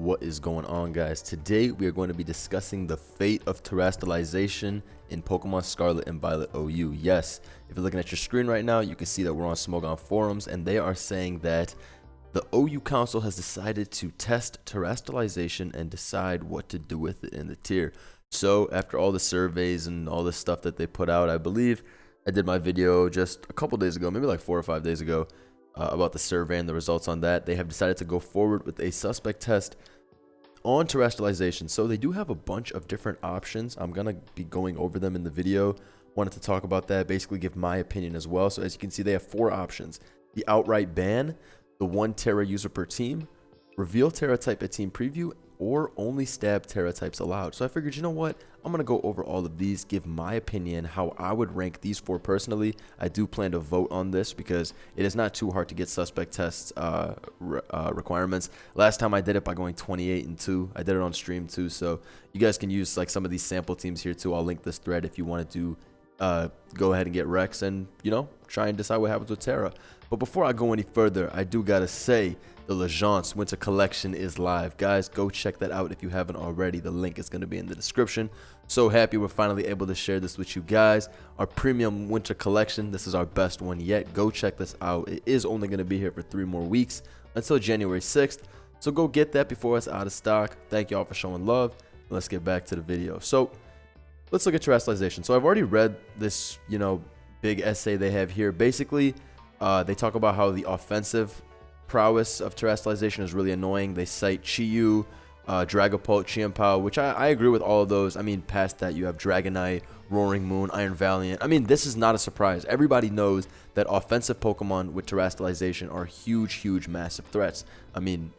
What is going on, guys? Today we are going to be discussing the fate of terrestrialization in Pokemon Scarlet and Violet OU. Yes, if you're looking at your screen right now, you can see that we're on Smogon forums, and they are saying that the OU Council has decided to test terrestrialization and decide what to do with it in the tier. So after all the surveys and all the stuff that they put out, I believe I did my video just a couple days ago, maybe like 4 or 5 days ago, about the survey and the results on that. They have decided to go forward with a suspect test on terrestrialization. So they do have a bunch of different options. I'm gonna be going over them in the video. Wanted to talk about that, basically give my opinion as well. So as you can see, they have 4 options: the outright ban, the 1 Terra user per team, reveal Terra type at team preview, or only stab Terra types allowed. So I figured, you know what, I'm gonna go over all of these, give my opinion, how I would rank these 4 personally. I do plan to vote on this because it is not too hard to get suspect tests requirements. Last time I did it by going 28-2. I did it on stream too, so you guys can use like some of these sample teams here too. I'll link this thread if you want to go ahead and get Rex and, you know, try and decide what happens with Terra. But before I go any further, I do gotta say, the Legence Winter Collection is live. Guys, go check that out if you haven't already. The link is going to be in the description. So happy we're finally able to share this with you guys. Our premium winter collection. This is our best one yet. Go check this out. It is only going to be here for 3 more weeks until January 6th. So go get that before it's out of stock. Thank y'all for showing love. Let's get back to the video. So let's look at terrestrialization. So I've already read this, you know, big essay they have here. Basically, they talk about how the offensive prowess of terrestrialization is really annoying. They cite Chi-Yu, Dragapult, Chien-Pao, which I agree with all of those. I mean, past that, you have Dragonite, Roaring Moon, Iron Valiant. I mean, this is not a surprise. Everybody knows that offensive Pokemon with terrestrialization are huge, massive threats. I mean,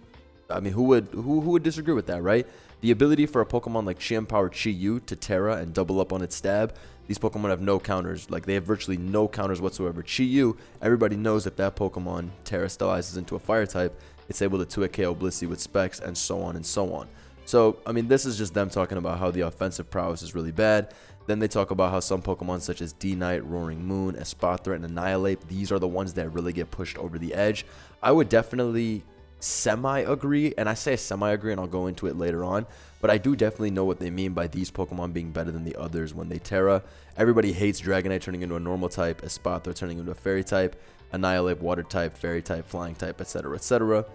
who would disagree with that, right? The ability for a Pokemon like Chien-Pao or Chi-Yu to Terra and double up on its stab, these Pokemon have no counters. Like, they have virtually no counters whatsoever. Chi-Yu, everybody knows if that Pokemon terastalizes into a fire type, it's able to 2-hit KO Blissey with Specs, and so on and so on. So, I mean, this is just them talking about how the offensive prowess is really bad. Then they talk about how some Pokemon such as D-Knight, Roaring Moon, Espathra, and Annihilate, these are the ones that really get pushed over the edge. I would definitely semi-agree, and I say semi-agree and I'll go into it later on, but I do definitely know what they mean by these Pokemon being better than the others when they Terra. Everybody hates Dragonite turning into a normal type, Espathra turning into a fairy type, Annihilate water type, fairy type, flying type, etc, etc.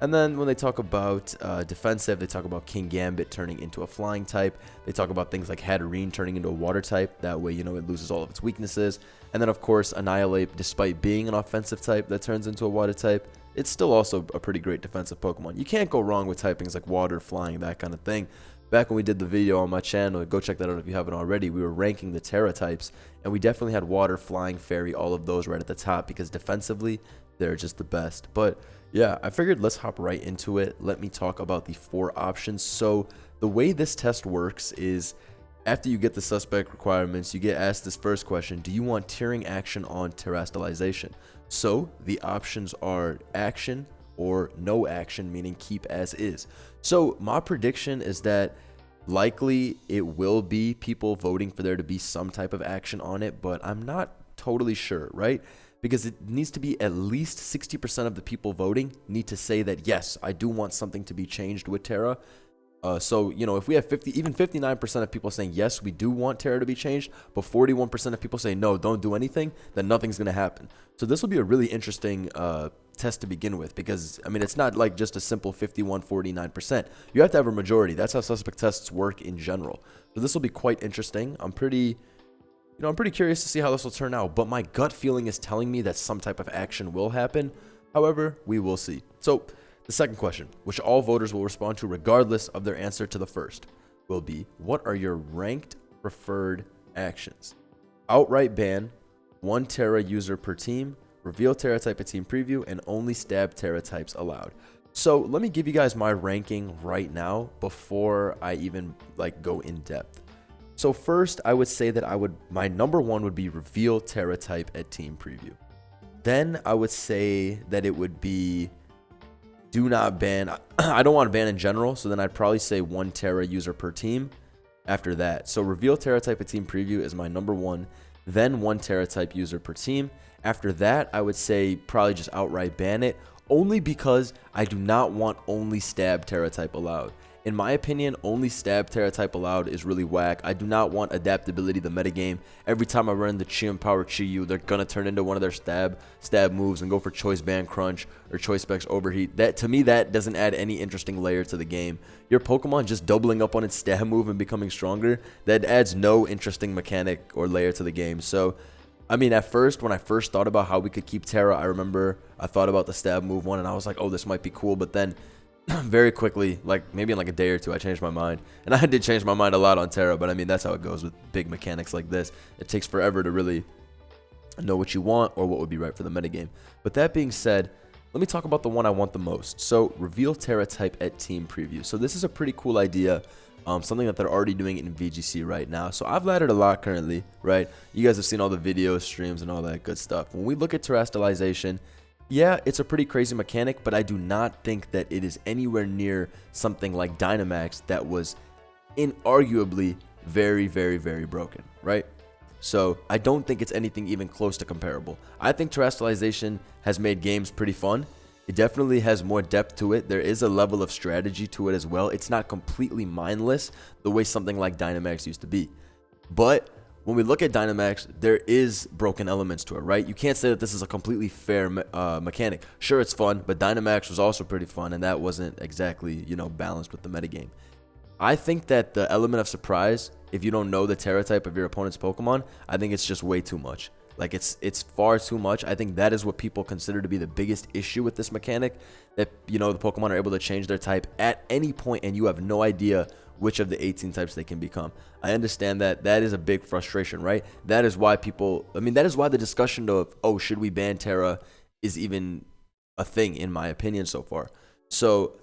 And then when they talk about defensive, they talk about King Gambit turning into a flying type. They talk about things like Hatterene turning into a water type. That way, you know, it loses all of its weaknesses. And then, of course, Annihilate, despite being an offensive type that turns into a water type, it's still also a pretty great defensive Pokemon. You can't go wrong with typings like water, flying, that kind of thing. Back when we did the video on my channel, go check that out if you haven't already, we were ranking the Terra types, and we definitely had water, flying, fairy, all of those right at the top because defensively, they're just the best. But yeah, I figured let's hop right into it. Let me talk about the 4 options. So the way this test works is after you get the suspect requirements, you get asked this first question: do you want tiering action on terrestrialization? So the options are action or no action, meaning keep as is. So my prediction is that likely it will be people voting for there to be some type of action on it, but I'm not totally sure, right? Because it needs to be at least 60% of the people voting need to say that, yes, I do want something to be changed with Terra. So, you know, if we have even 59% of people saying, yes, we do want Terra to be changed, but 41% of people say, no, don't do anything, then nothing's going to happen. So this will be a really interesting test to begin with, because, I mean, it's not like just a simple 51-49%. You have to have a majority. That's how suspect tests work in general. So this will be quite interesting. I'm pretty curious to see how this will turn out, but my gut feeling is telling me that some type of action will happen. However, we will see. So the second question, which all voters will respond to regardless of their answer to the first, will be, what are your ranked preferred actions? Outright ban, 1 Terra user per team, reveal Terra type at team preview, and only stab Terra types allowed. So let me give you guys my ranking right now before I even go in depth. So first, I would say that my number 1 would be reveal Terra type at team preview. Then I would say that it would be do not ban. I don't want to ban in general, so then I'd probably say 1 Terra user per team after that. So reveal Terra type at team preview is my number 1, then 1 Terra type user per team. After that, I would say probably just outright ban it. only because I do not want only stab Terra type allowed. In my opinion, only stab Terra type allowed is really whack. I do not want adaptability to the metagame. Every time I run the Chi and Power Chi Yu, they're gonna turn into one of their stab moves and go for Choice Band Crunch or Choice Specs Overheat. That, to me, that doesn't add any interesting layer to the game. Your Pokemon just doubling up on its stab move and becoming stronger, that adds no interesting mechanic or layer to the game. So I mean, at first, when I first thought about how we could keep Terra, I remember I thought about the stab move one, and I was like, oh, this might be cool. But then very quickly, like maybe in like a day or two, I changed my mind. And I did change my mind a lot on Terra, but I mean, that's how it goes with big mechanics like this. It takes forever to really know what you want or what would be right for the metagame. But that being said, let me talk about the one I want the most. So, reveal Terra type at team preview. So this is a pretty cool idea. Something that they're already doing in VGC right now. So I've laddered a lot currently, right? You guys have seen all the videos, streams, and all that good stuff. When we look at Terastalization, yeah, it's a pretty crazy mechanic, but I do not think that it is anywhere near something like Dynamax that was inarguably very, very, very broken, right? So I don't think it's anything even close to comparable. I think Terastalization has made games pretty fun. It definitely has more depth to it. There is a level of strategy to it as well. It's not completely mindless the way something like Dynamax used to be. But when we look at Dynamax, there is broken elements to it, right? You can't say that this is a completely fair mechanic. Sure, it's fun, but Dynamax was also pretty fun, and that wasn't exactly, you know, balanced with the metagame. I think that the element of surprise, if you don't know the Terra type of your opponent's Pokemon, I think it's just way too much. Like, it's far too much. I think that is what people consider to be the biggest issue with this mechanic, that, you know, the Pokemon are able to change their type at any point, and you have no idea which of the 18 types they can become. I understand that that is a big frustration, right? That is why people, I mean, that is why the discussion of, oh, should we ban Terra is even a thing, in my opinion, so far. So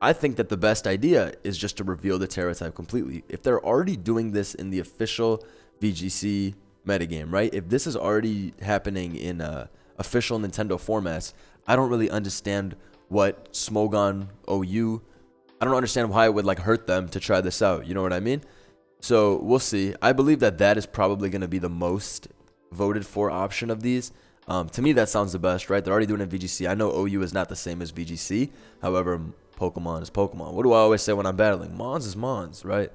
I think that the best idea is just to reveal the Terra type completely. If they're already doing this in the official VGC metagame, right? If this is already happening in official Nintendo formats, I don't really understand what Smogon OU, I don't understand why it would like hurt them to try this out. You know what I mean? So we'll see. I believe that that is probably going to be the most voted for option of these. To me, that sounds the best, right? They're already doing it in VGC. I know OU is not the same as VGC. However, Pokemon is Pokemon. What do I always say when I'm battling? Mons is Mons, right?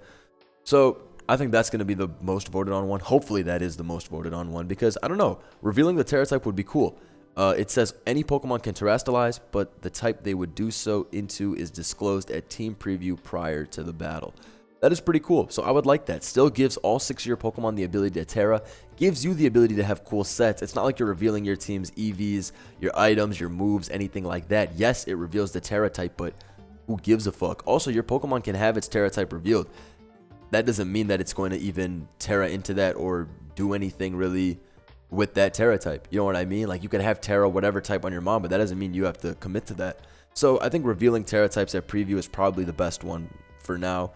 So I think that's going to be the most voted on one. Hopefully that is the most voted on one, because I don't know, revealing the Terra type would be cool. It says any Pokemon can Terastalize, but the type they would do so into is disclosed at team preview prior to the battle. That is pretty cool. So I would like that. Still gives all 6 of your Pokemon the ability to Terra. Gives you the ability to have cool sets. It's not like you're revealing your team's EVs, your items, your moves, anything like that. Yes, it reveals the Terra type, but who gives a fuck? Also, your Pokemon can have its Terra type revealed. That doesn't mean that it's going to even Terra into that or do anything really with that Terra type. You know what I mean? Like, you can have Terra whatever type on your mom, but that doesn't mean you have to commit to that. So I think revealing Terra types at preview is probably the best one for now.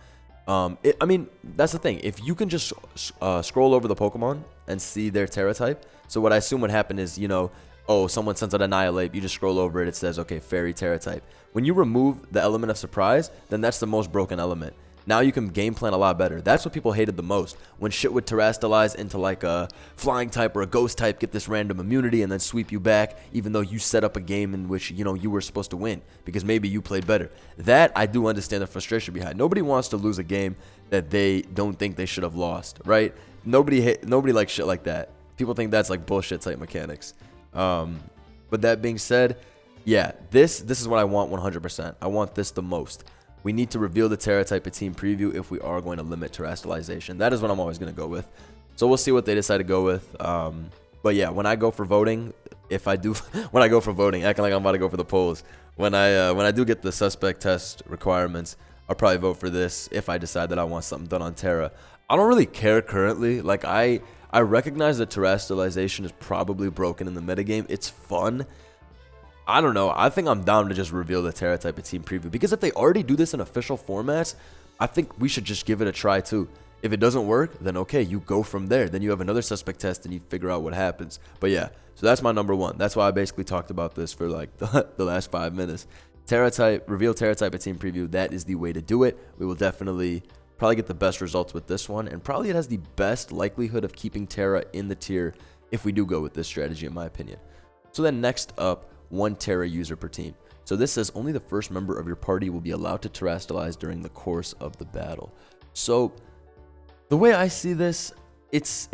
I mean, that's the thing. If you can just scroll over the Pokemon and see their Terra type. So what I assume would happen is, you know, oh, someone sends out Annihilate, you just scroll over it, it says, okay, Fairy Terra type. When you remove the element of surprise, then that's the most broken element. Now you can game plan a lot better. That's what people hated the most. When shit would Terastalize into like a flying type or a ghost type, get this random immunity and then sweep you back, even though you set up a game in which, you know, you were supposed to win because maybe you played better. That I do understand the frustration behind. Nobody wants to lose a game that they don't think they should have lost, right? Nobody likes shit like that. People think that's like bullshit type mechanics. But that being said, yeah, this is what I want 100%. I want this the most. We need to reveal the Terra type at team preview if we are going to limit Terastalization. That is what I'm always going to go with. So we'll see what they decide to go with. But yeah, when I go for voting, when I go for voting, acting like I'm about to go for the polls, when I do get the suspect test requirements, I'll probably vote for this if I decide that I want something done on Terra. I don't really care currently. Like, I recognize that Terastalization is probably broken in the metagame. It's fun. I don't know. I think I'm down to just reveal the Terra type at team preview, because if they already do this in official formats, I think we should just give it a try too. If it doesn't work, then okay, you go from there. Then you have another suspect test and you figure out what happens. But yeah, so that's my number one. That's why I basically talked about this for like the last 5 minutes. Terra type, reveal Terra type at team preview. That is the way to do it. We will definitely probably get the best results with this one, and probably it has the best likelihood of keeping Terra in the tier if we do go with this strategy, in my opinion. So then next up, 1 Terra user per team. So this says only the first member of your party will be allowed to terrestrialize during the course of the battle. So the way I see this, it's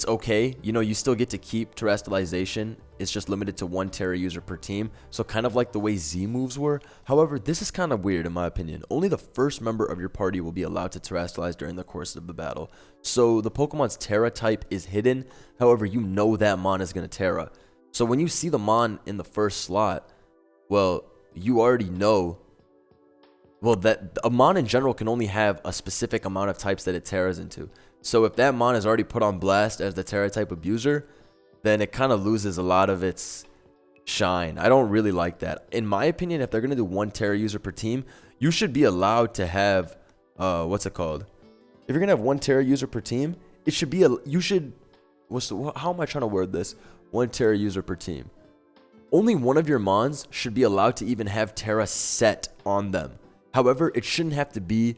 okay. You know, you still get to keep terrestrialization. It's just limited to 1 Terra user per team. So kind of like the way Z moves were. However, this is kind of weird in my opinion. Only the first member of your party will be allowed to terrestrialize during the course of the battle. So the Pokemon's Terra type is hidden. However, you know that Mon is going to Terra. So when you see the Mon in the first slot, well, you already know, well, that a Mon in general can only have a specific amount of types that it Terras into. So if that Mon is already put on blast as the Terra type abuser, then it kind of loses a lot of its shine. I don't really like that. In my opinion, if they're going to do 1 Terra user per team, you should be allowed to have, what's it called? If you're going to have 1 Terra user per team, it should be, how am I trying to word this? 1 Terra user per team. Only one of your Mons should be allowed to even have Terra set on them. However, it shouldn't have to be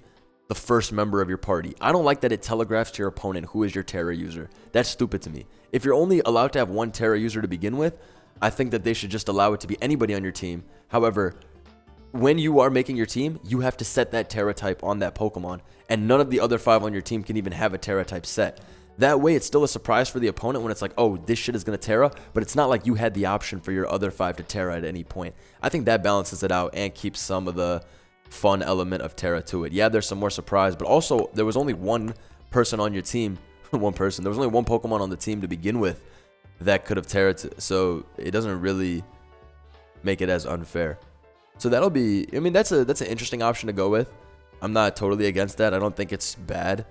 the first member of your party. I don't like that it telegraphs to your opponent who is your Terra user. That's stupid to me. If you're only allowed to have 1 Terra user to begin with, I think that they should just allow it to be anybody on your team. However, when you are making your team, you have to set that Terra type on that Pokemon, and none of the other 5 on your team can even have a Terra type set. That way, it's still a surprise for the opponent when it's like, oh, this shit is going to Terra, but it's not like you had the option for your other 5 to Terra at any point. I think that balances it out and keeps some of the fun element of Terra to it. Yeah, there's some more surprise, but also there was only one person on your team. There was only one Pokemon on the team to begin with that could have Terra, so it doesn't really make it as unfair. So that'll be, I mean, that's an interesting option to go with. I'm not totally against that. I don't think it's bad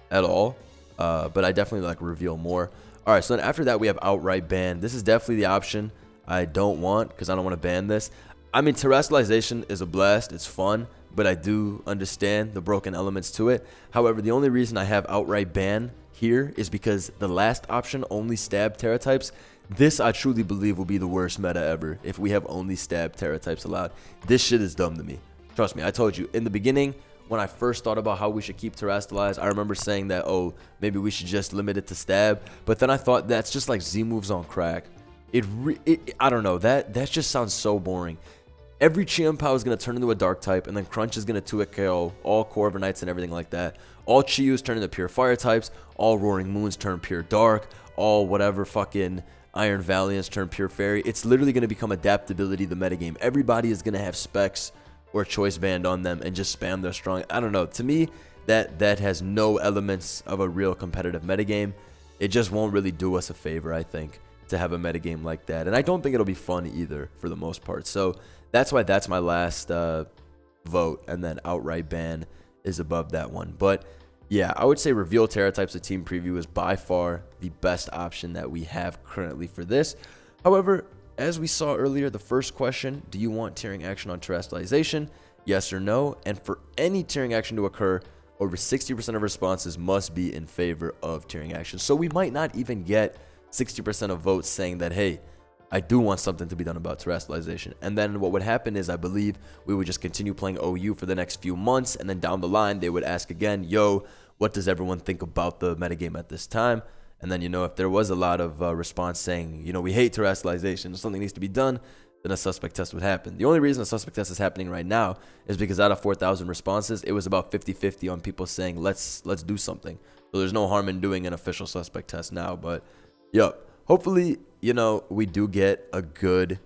at all. But I definitely like reveal more. All right, so then after that we have outright ban. This is definitely the option I don't want because I don't want to ban this. I mean, terrestrialization is a blast. It's fun, but I do understand the broken elements to it. However, the only reason I have outright ban here is because the last option, only stab Terra types, this I truly believe will be the worst meta ever if we have only stab Terra types allowed. This shit is dumb to me. Trust me, I told you in the beginning, when I first thought about how we should keep terrestrialized, I remember saying that, oh, maybe we should just limit it to stab. But then I thought that's just like Z moves on crack. I don't know, that just sounds so boring. Every Chi-Empow is going to turn into a dark type, and then Crunch is going to 2-hit KO all Corviknights and everything like that. All Chi-Yus turn into pure fire types, all Roaring Moons turn pure dark, all whatever fucking Iron Valiants turn pure fairy. It's literally going to become adaptability to the metagame. Everybody is going to have specs or choice band on them and just spam their strong. I don't know. To me, that has no elements of a real competitive metagame. It just won't really do us a favor, I think, to have a metagame like that. And I don't think it'll be fun either for the most part. So that's why that's my last vote. And then outright ban is above that one. But yeah, I would say reveal Terra types of team preview is by far the best option that we have currently for this. However, as we saw earlier, the first question, do you want tearing action on terrestrialization? Yes or no? And for any tearing action to occur, over 60% of responses must be in favor of tearing action. So we might not even get 60% of votes saying that, hey, I do want something to be done about terrestrialization. And then what would happen is, I believe we would just continue playing OU for the next few months, and then down the line they would ask again, yo, what does everyone think about the metagame at this time? And then, you know, if there was a lot of response saying, you know, we hate terrestrialization, something needs to be done, then a suspect test would happen. The only reason a suspect test is happening right now is because out of 4,000 responses, it was about 50-50 on people saying, let's do something. So there's no harm in doing an official suspect test now. But, yo, hopefully, you know, we do get a good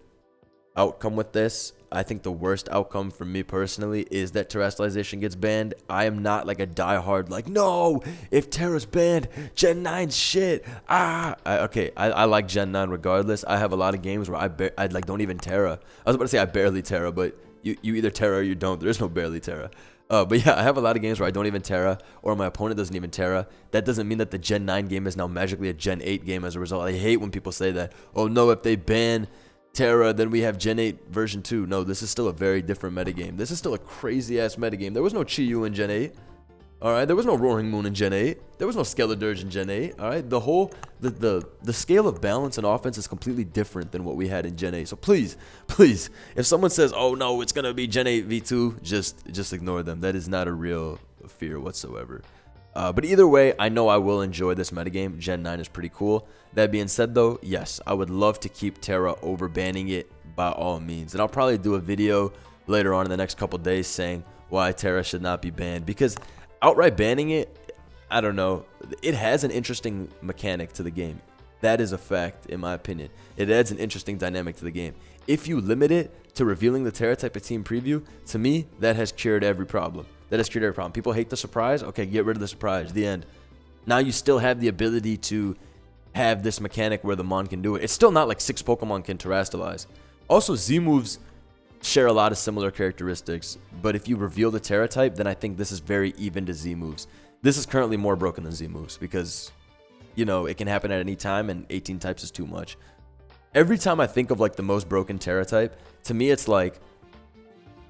outcome with this. I think the worst outcome for me personally is that terrestrialization gets banned. I am not like a diehard like, no, if Terra's banned, Gen 9's shit. I like Gen 9 regardless. I have a lot of games where I like don't even Terra. I was about to say I barely Terra, but you either Terra or you don't. There's no barely Terra. But yeah, I have a lot of games where I don't even Terra, or my opponent doesn't even Terra. That doesn't mean that the Gen 9 game is now magically a Gen 8 game as a result. I hate when people say that. Oh no, if they ban Terra, then we have Gen 8 version 2. No, this is still a very different metagame. This is still a crazy-ass metagame. There was no Chi-Yu in Gen 8. Alright, there was no Roaring Moon in Gen 8. There was no Skeledirge in Gen 8. Alright, the scale of balance and offense is completely different than what we had in Gen 8. So please, if someone says, oh no, it's gonna be Gen 8 V2, just ignore them. That is not a real fear whatsoever. But either way, I know I will enjoy this metagame. Gen 9 is pretty cool. That being said, though, yes, I would love to keep Terra over banning it by all means. And I'll probably do a video later on in the next couple days saying why Terra should not be banned. Because outright banning it, I don't know. It has an interesting mechanic to the game. That is a fact, in my opinion. It adds an interesting dynamic to the game. If you limit it to revealing the Terra type of team preview, to me, that has cured every problem. That has cured every problem. People hate the surprise. Okay, get rid of the surprise. The end. Now you still have the ability to have this mechanic where the Mon can do it. It's still not like 6 Pokemon can terrestrialize. Also, Z moves share a lot of similar characteristics, but if you reveal the Terra type, then I think this is very even to Z moves. This is currently more broken than Z moves because, you know, it can happen at any time and 18 types is too much. Every time I think of like the most broken Terra type, to me it's like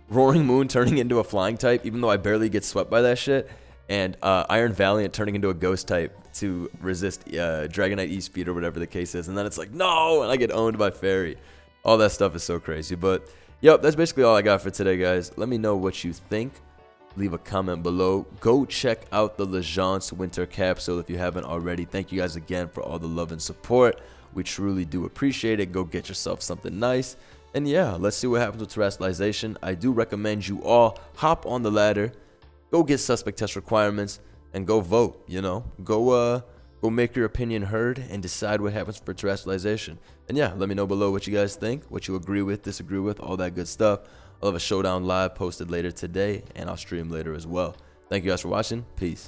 Roaring Moon turning into a flying type, even though I barely get swept by that shit, and Iron Valiant turning into a ghost type to resist Dragonite E-Speed or whatever the case is, and then it's like, no, and I get owned by Fairy. All that stuff is so crazy, but yep, that's basically all I got for today, guys. Let me know what you think. Leave a comment below. Go check out the Legence Winter Capsule if you haven't already. Thank you guys again for all the love and support. We truly do appreciate it. Go get yourself something nice. And yeah, let's see what happens with Terastalization. I do recommend you all hop on the ladder, go get suspect test requirements, and go vote, you know. Go make your opinion heard and decide what happens for Terastalization. And yeah, let me know below what you guys think, what you agree with, disagree with, all that good stuff. I'll have a showdown live posted later today, and I'll stream later as well. Thank you guys for watching. Peace.